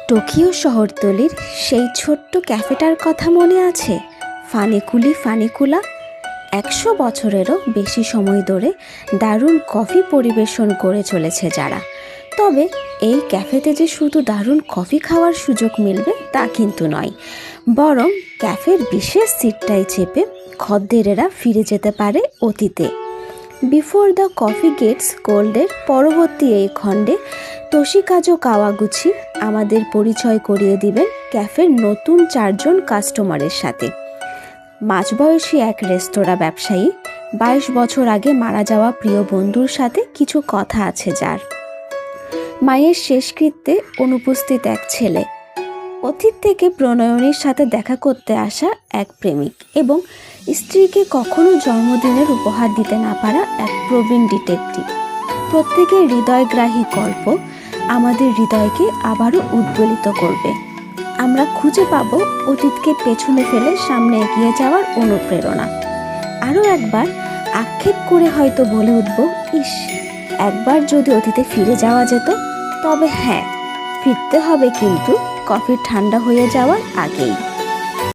Tokyo শহরতলির সেই ছোট্ট ক্যাফেটার কথা মনে আছে? ফানিকুলা। 100 বছরেরও বেশি সময় ধরে দারুণ কফি পরিবেশন করে চলেছে যারা। তবে এই ক্যাফেতে যে শুধু দারুণ কফি খাওয়ার সুযোগ মিলবে তা কিন্তু নয়, বরং ক্যাফের বিশেষ সিটটায় চেপে খদ্দেরেরা ফিরে যেতে পারে অতীতে। বিফোর দ্য কফি গেটস কোল্ডের পরবর্তী এই খণ্ডে তোশিকাজো কাওয়াগুচি আমাদের পরিচয় করিয়ে দিবেন ক্যাফের নতুন 4 জন কাস্টমারের সাথে। মাঝবয়সী এক রেস্তোরাঁ ব্যবসায়ী, 22 বছর আগে মারা যাওয়া প্রিয় বন্ধুর সাথে কিছু কথা আছে যার। মায়ের শেষকৃত্যে অনুপস্থিত এক ছেলে, অতীত থেকে প্রণয়নীর সাথে দেখা করতে আসা এক প্রেমিক এবং স্ত্রীকে কখনো জন্মদিনের উপহার দিতে না পারা এক প্রবীণ ডিটেকটিভ। প্রত্যেকের হৃদয়গ্রাহী গল্প আমাদের হৃদয়কে আবারও উদ্বেলিত করবে। আমরা খুঁজে পাব অতীতকে পেছনে ফেলে সামনে এগিয়ে যাওয়ার অনুপ্রেরণা। আরও একবার আক্ষেপ করে হয়তো বলে উঠব, ইস, একবার যদি অতীতে ফিরে যাওয়া যেত। তবে হ্যাঁ, ফিরতে হবে কিন্তু কফি ঠান্ডা হয়ে যাওয়ার আগেই।